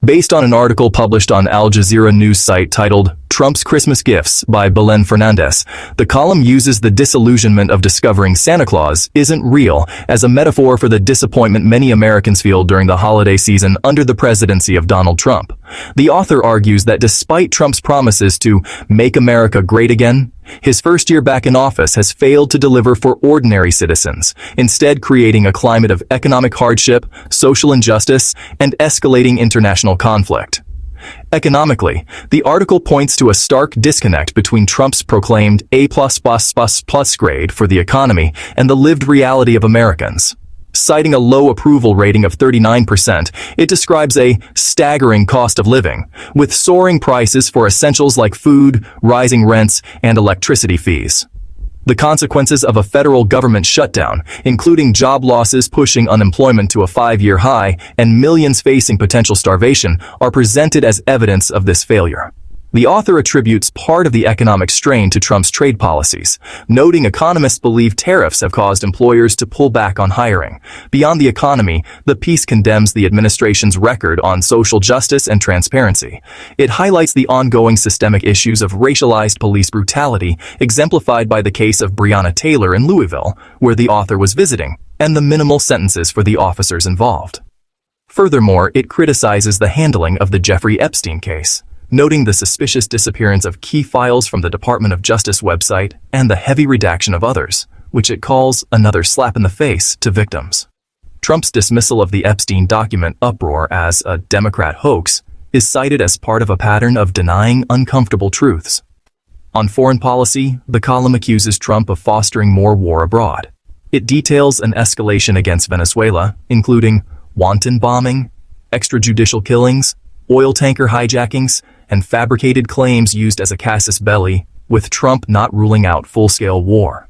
Based on an article published on Al Jazeera news site titled Trump's Christmas Gifts by Belen Fernandez, the column uses the disillusionment of discovering Santa Claus isn't real as a metaphor for the disappointment many Americans feel during the holiday season under the presidency of Donald Trump. The author argues that despite Trump's promises to make America great again, his first year back in office has failed to deliver for ordinary citizens, instead creating a climate of economic hardship, social injustice, and escalating international conflict. Economically, the article points to a stark disconnect between Trump's proclaimed A+++ grade for the economy and the lived reality of Americans. Citing a low approval rating of 39%, it describes a staggering cost of living, with soaring prices for essentials like food, rising rents, and electricity fees. The consequences of a federal government shutdown, including job losses pushing unemployment to a 5-year high and millions facing potential starvation, are presented as evidence of this failure. The author attributes part of the economic strain to Trump's trade policies, noting economists believe tariffs have caused employers to pull back on hiring. Beyond the economy, the piece condemns the administration's record on social justice and transparency. It highlights the ongoing systemic issues of racialized police brutality, exemplified by the case of Breonna Taylor in Louisville, where the author was visiting, and the minimal sentences for the officers involved. Furthermore, it criticizes the handling of the Jeffrey Epstein case, noting the suspicious disappearance of key files from the Department of Justice website and the heavy redaction of others, which it calls another slap in the face to victims. Trump's dismissal of the Epstein document uproar as a Democrat hoax is cited as part of a pattern of denying uncomfortable truths. On foreign policy, the column accuses Trump of fostering more war abroad. It details an escalation against Venezuela, including wanton bombing, extrajudicial killings, oil tanker hijackings, and fabricated claims used as a casus belli, with Trump not ruling out full-scale war.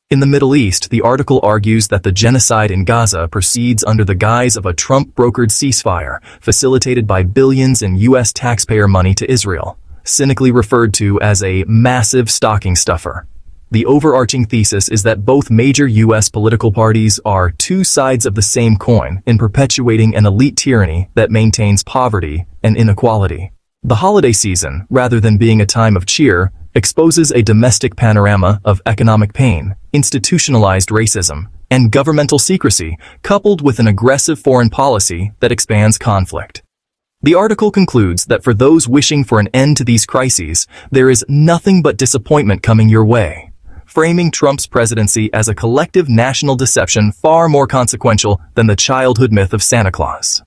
In the Middle East, the article argues that the genocide in Gaza proceeds under the guise of a Trump-brokered ceasefire, facilitated by billions in U.S. taxpayer money to Israel, cynically referred to as a massive stocking stuffer. The overarching thesis is that both major U.S. political parties are two sides of the same coin in perpetuating an elite tyranny that maintains poverty and inequality. The holiday season, rather than being a time of cheer, exposes a domestic panorama of economic pain, institutionalized racism, and governmental secrecy, coupled with an aggressive foreign policy that expands conflict. The article concludes that for those wishing for an end to these crises, there is nothing but disappointment coming your way, framing Trump's presidency as a collective national deception far more consequential than the childhood myth of Santa Claus.